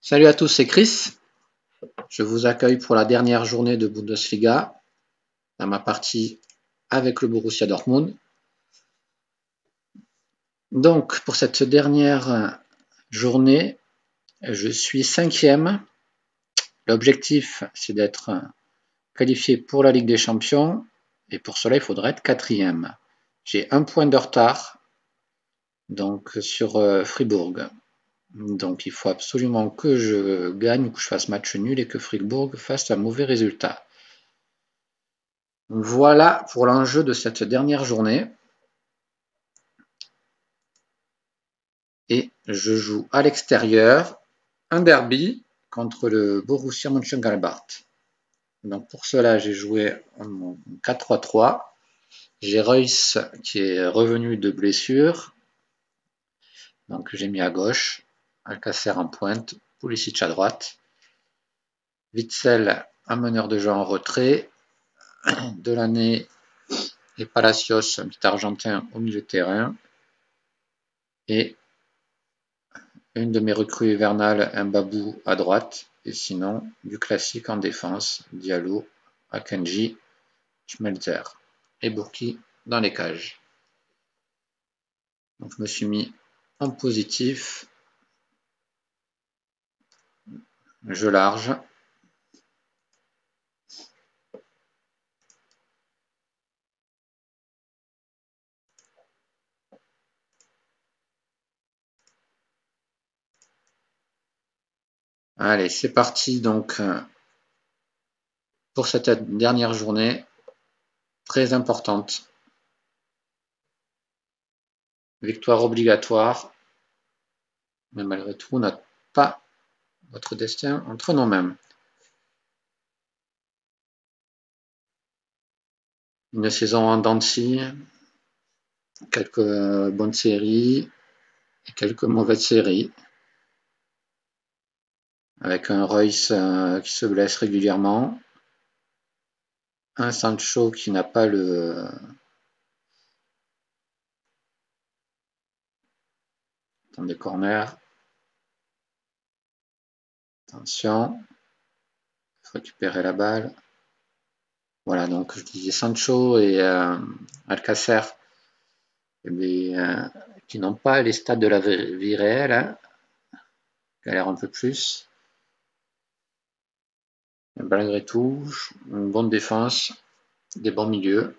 Salut à tous, c'est Chris. Je vous accueille pour la dernière journée de Bundesliga, dans ma partie avec le Borussia Dortmund. Donc, pour cette dernière journée, je suis 5e. L'objectif, c'est d'être qualifié pour la Ligue des Champions, et pour cela, il faudrait être 4e. J'ai 1 point de retard donc, sur Fribourg. Donc, il faut absolument que je gagne ou que je fasse match nul et que Fribourg fasse un mauvais résultat. Voilà pour l'enjeu de cette dernière journée. Et je joue à l'extérieur un derby contre le Borussia Mönchengladbach. Donc pour cela, j'ai joué en 4-3-3. J'ai Reus qui est revenu de blessure. Donc j'ai mis à gauche, Alcacer en pointe, Pulisic à droite. Witsel, un meneur de jeu en retrait. Delaney et Palacios, un petit argentin au milieu de terrain. Et une de mes recrues hivernales, un Babou à droite. Et sinon, du classique en défense, Diallo, Akanji, Schmelzer et Bourki dans les cages. Donc je me suis mis en positif, jeu large. Allez, c'est parti donc pour cette dernière journée très importante. Victoire obligatoire, mais malgré tout, on n'a pas votre destin entre nos mains. Une saison en dents de scie, quelques bonnes séries et quelques mauvaises séries. Avec un Reus qui se blesse régulièrement, un Sancho qui n'a pas le temps des corners. Attention, il faut récupérer la balle. Voilà, donc je disais Sancho et Alcacer qui n'ont pas les stats de la vie réelle, hein, galèrent un peu plus. Mais malgré tout, une bonne défense, des bons milieux.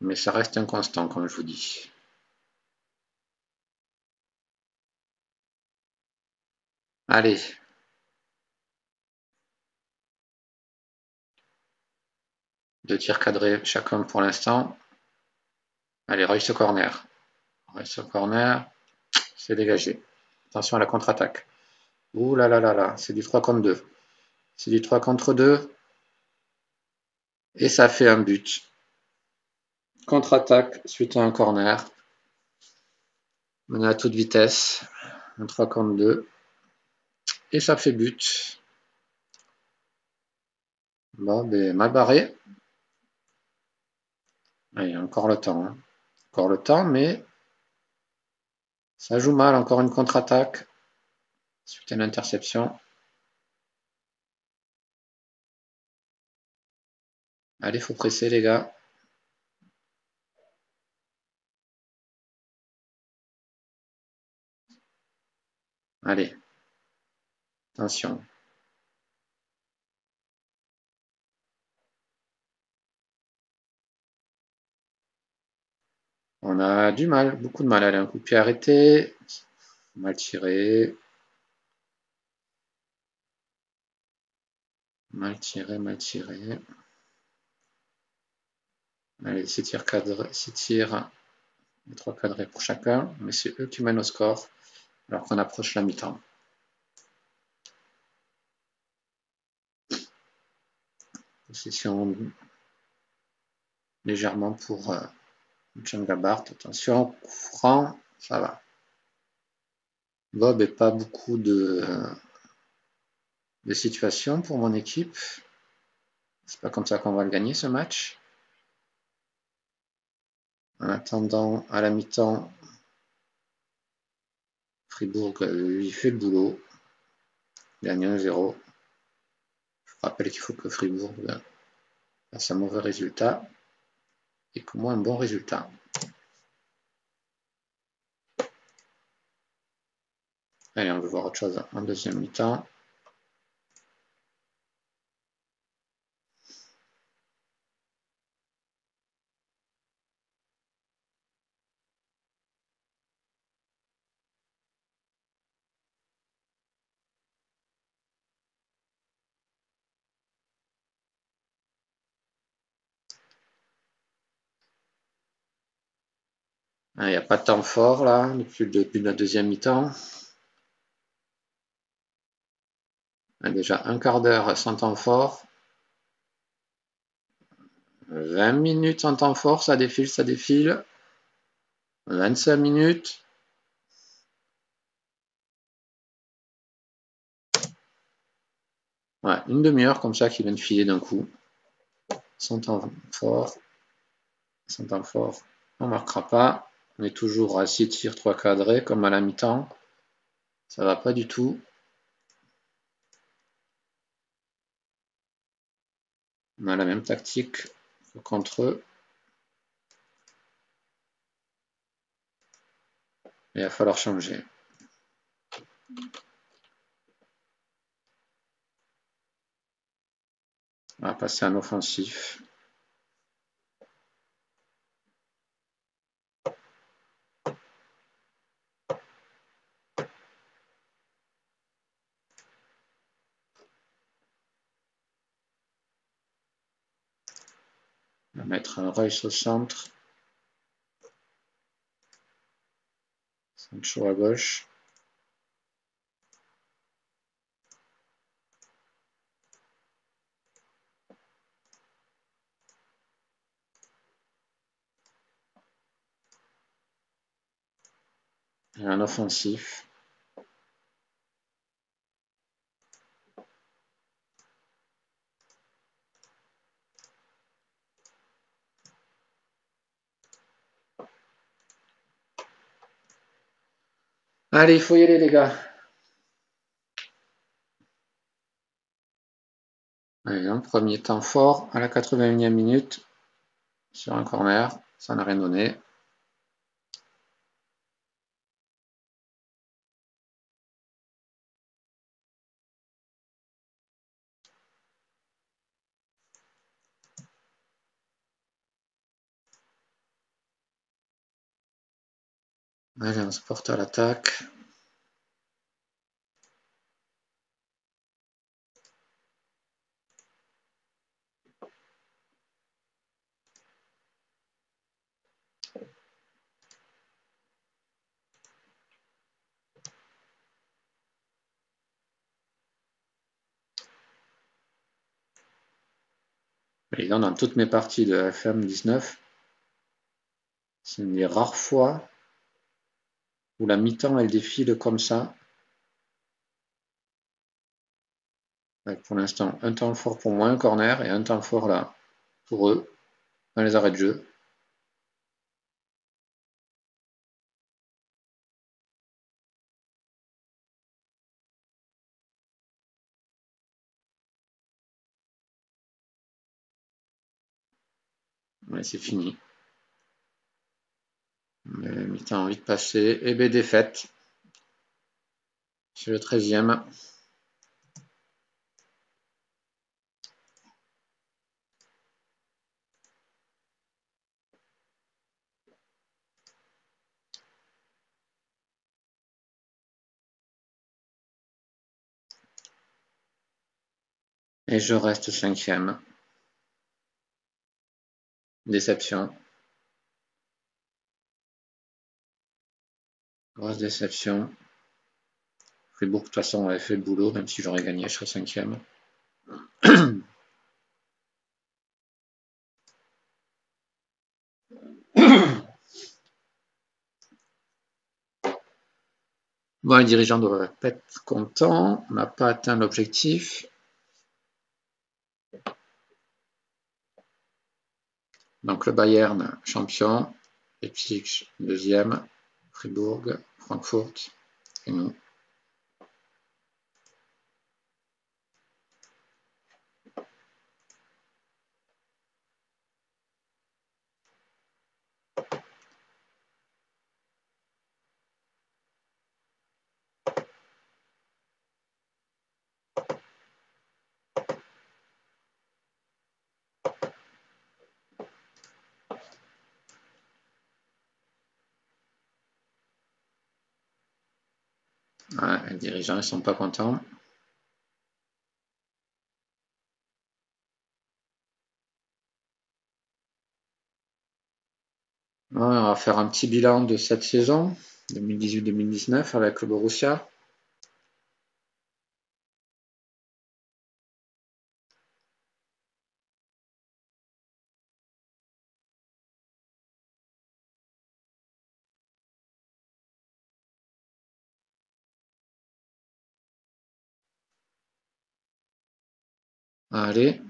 Mais ça reste inconstant, comme je vous dis. Allez. Deux tirs cadrés chacun pour l'instant. Allez, Reus au corner. Reus au corner. C'est dégagé. Attention à la contre-attaque. Ouh là là là là, c'est du 3 contre 2. C'est du 3 contre 2. Et ça fait un but. Contre-attaque suite à un corner. Mené à toute vitesse. Un 3 contre 2. Et ça fait but. Bon, ben, mal barré. Allez, encore le temps. Hein. Encore le temps, mais ça joue mal. Encore une contre-attaque. Suite à une interception. Allez, faut presser les gars. Allez. Attention. On a du mal, beaucoup de mal. Allez, un coup de pied arrêté. Mal tiré. Mal tiré, mal tiré. Allez, 6 tirs cadrés, 6 tirs, 3 cadrés pour chacun, mais c'est eux qui mènent au score, alors qu'on approche la mi-temps. Position légèrement pour Mönchengladbach. Attention, coup franc, ça va. Bob et pas beaucoup de situations pour mon équipe. C'est pas comme ça qu'on va le gagner ce match. En attendant, à la mi-temps, Fribourg, lui, fait le boulot. Gagne 1-0. Je rappelle qu'il faut que Fribourg fasse un mauvais résultat et que moi un bon résultat. Allez, on va voir autre chose en deuxième mi-temps. Il n'y a pas de temps fort là, depuis le début de la deuxième mi-temps. Déjà un quart d'heure sans temps fort. 20 minutes sans temps fort, ça défile, ça défile. 25 minutes. Ouais, une demi-heure comme ça qui vient de filer d'un coup. Sans temps fort. Sans temps fort. On ne marquera pas. On est toujours à 6 tirs, 3 cadrés, comme à la mi-temps. Ça va pas du tout. On a la même tactique que contre eux. Il va falloir changer. On va passer en offensif. On va mettre un Reus au centre. Sancho à gauche. Et un offensif. Allez, il faut y aller les gars. Allez, un premier temps fort à la 81e minute sur un corner. Ça n'a rien donné. Allez, on se porte à l'attaque. Et là, dans toutes mes parties de FM19, c'est une des rares fois où la mi-temps elle défile comme ça. Avec pour l'instant un temps fort pour moi, un corner, et un temps fort là pour eux, dans les arrêts de jeu. Ouais, c'est fini. Le mi-temps vite passé. Et B défaite. C'est le 13e. Et je reste 5e. Déception. Grosse déception. Fribourg, de toute façon, avait fait le boulot, même si j'aurais gagné, je serais 5e. Bon, les dirigeants doivent être contents. On n'a pas atteint l'objectif. Donc le Bayern, champion. Leipzig, deuxième. Fribourg, Francfort, c'est nous. Ouais, les dirigeants, ils sont pas contents. Ouais, on va faire un petit bilan de cette saison 2018-2019 avec le Borussia. Allez.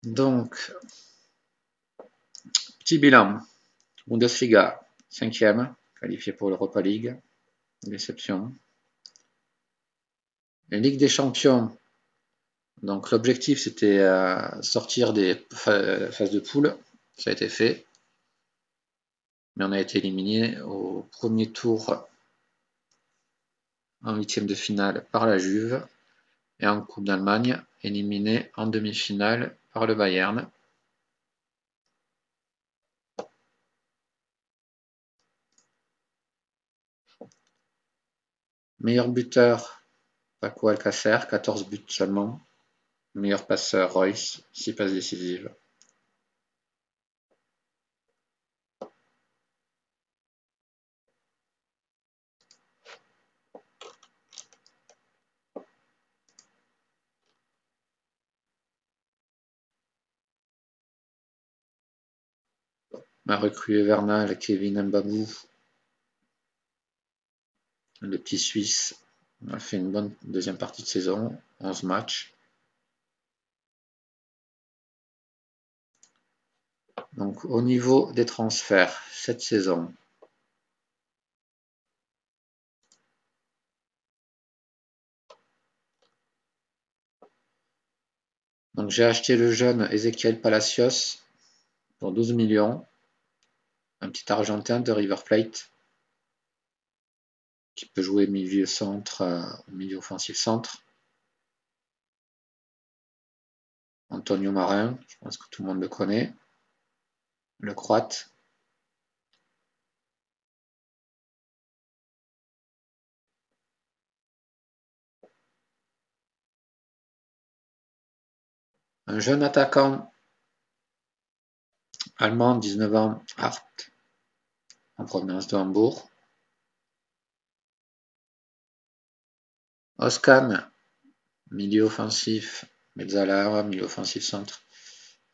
Donc, petit bilan. Bundesliga, 5e, qualifié pour l'Europa League. Déception. La Ligue des Champions. Donc l'objectif c'était sortir des phases de poule. Ça a été fait. Mais on a été éliminé au premier tour en huitième de finale par la Juve. Et en Coupe d'Allemagne, éliminé en demi-finale par le Bayern. Meilleur buteur, Paco Alcacer, 14 buts seulement. Meilleur passeur, Royce, 6 passes décisives. Ma recrue hivernale, Kevin Mbabou, le petit Suisse, a fait une bonne deuxième partie de saison, 11 matchs. Donc au niveau des transferts, cette saison, donc j'ai acheté le jeune Ezequiel Palacios pour 12 millions, un petit Argentin de River Plate, qui peut jouer milieu centre, milieu offensif centre. Antonio Marin, je pense que tout le monde le connaît, le Croate. Un jeune attaquant allemand, 19 ans, Hart, en provenance de Hambourg. Oscan, milieu offensif, Mezzala, milieu offensif centre.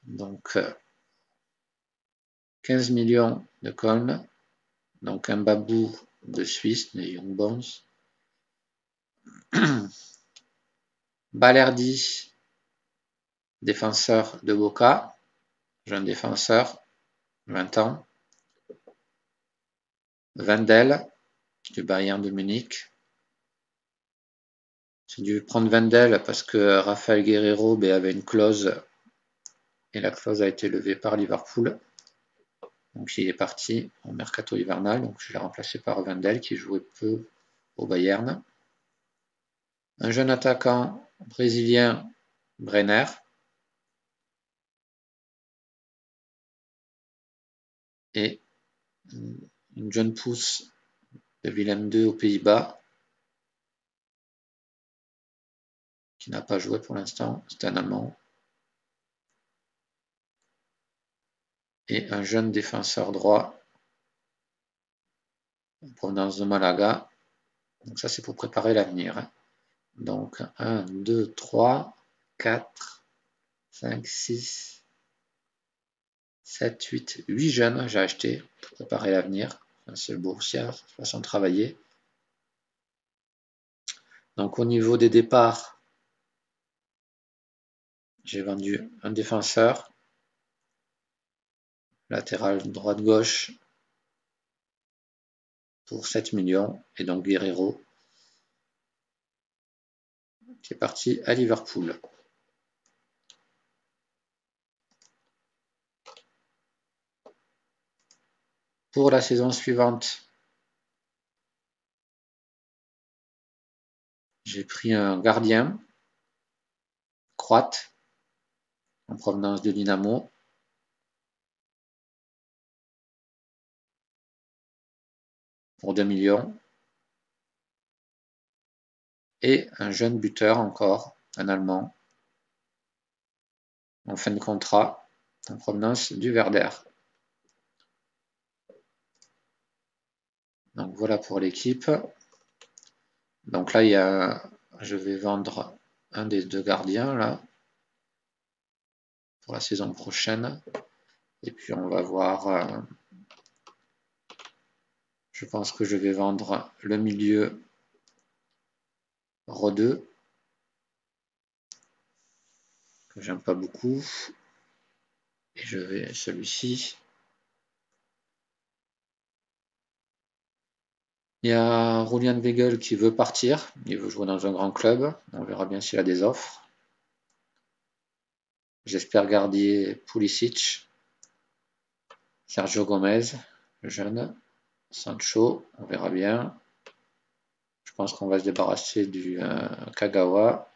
Donc 15 millions de Köln. Donc un babou de Suisse, des Young Bones. Balerdi, défenseur de Boca, jeune défenseur, 20 ans. Wendel, du Bayern de Munich. J'ai dû prendre Wendel parce que Rafael Guerreiro avait une clause et la clause a été levée par Liverpool. Donc il est parti au mercato hivernal, donc je l'ai remplacé par Wendel qui jouait peu au Bayern. Un jeune attaquant brésilien, Brenner. Et une jeune pousse de Willem II aux Pays-Bas, qui n'a pas joué pour l'instant, c'est un Allemand. Et un jeune défenseur droit, en provenance de Malaga. Donc ça c'est pour préparer l'avenir. Donc 1, 2, 3, 4, 5, 6, 7, 8, 8 jeunes j'ai acheté pour préparer l'avenir. C'est le Borussia, façon de travailler. Donc au niveau des départs, j'ai vendu un défenseur, latéral droite-gauche pour 7 millions, et donc Guerrero qui est parti à Liverpool. Pour la saison suivante, j'ai pris un gardien croate en provenance de Dynamo. Pour 2 millions. Et un jeune buteur encore, un Allemand, en fin de contrat, en provenance du Werder. Donc voilà pour l'équipe. Donc là, je vais vendre un des deux gardiens là pour la saison prochaine. Et puis on va voir. Je pense que je vais vendre le milieu Rodeux, que j'aime pas beaucoup. Et je vais celui-ci. Il y a Julian Weigl qui veut partir. Il veut jouer dans un grand club. On verra bien s'il a des offres. J'espère garder Pulisic, Sergio Gomez, le jeune, Sancho, on verra bien. Je pense qu'on va se débarrasser du Kagawa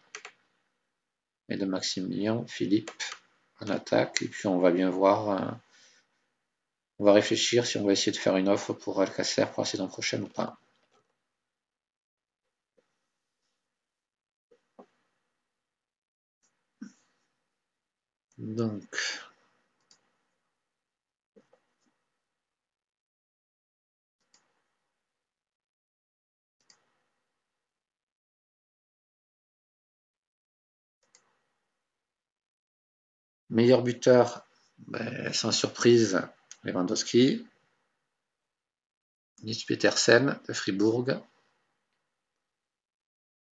et de Maximilien Philippe en attaque. Et puis on va bien voir, on va réfléchir si on va essayer de faire une offre pour Alcacer pour la saison prochaine ou pas. Donc, meilleur buteur, sans surprise, Lewandowski. Nils Petersen de Fribourg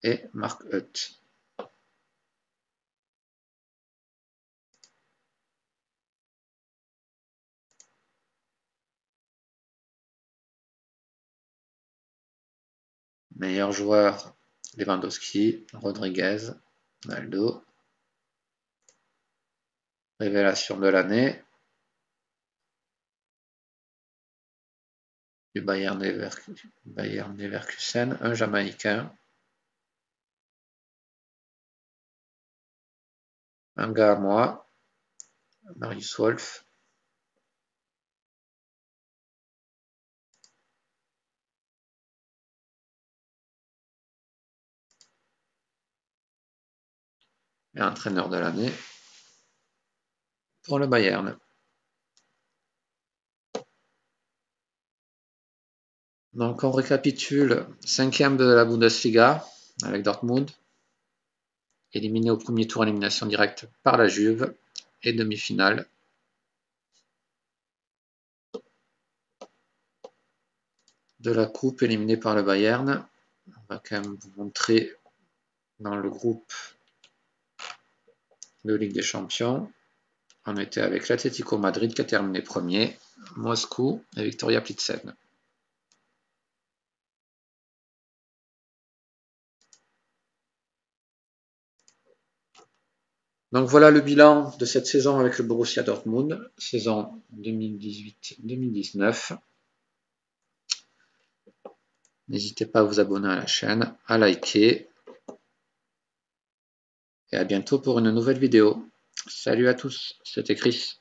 et Mark Hutt. Meilleur joueur, Lewandowski, Rodriguez, Ronaldo. Révélation de l'année, du Bayern Leverkusen, un Jamaïcain. Un gars à moi, Marius Wolf. Et entraîneur de l'année pour le Bayern. Donc on récapitule, 5e de la Bundesliga avec Dortmund, éliminé au premier tour élimination directe par la Juve et demi-finale. De la coupe éliminé par le Bayern. On va quand même vous montrer dans le groupe de Ligue des Champions. On était avec l'Atlético Madrid qui a terminé premier, Moscou et Victoria Plzen. Donc voilà le bilan de cette saison avec le Borussia Dortmund, saison 2018-2019. N'hésitez pas à vous abonner à la chaîne, à liker. Et à bientôt pour une nouvelle vidéo. Salut à tous, c'était Chris.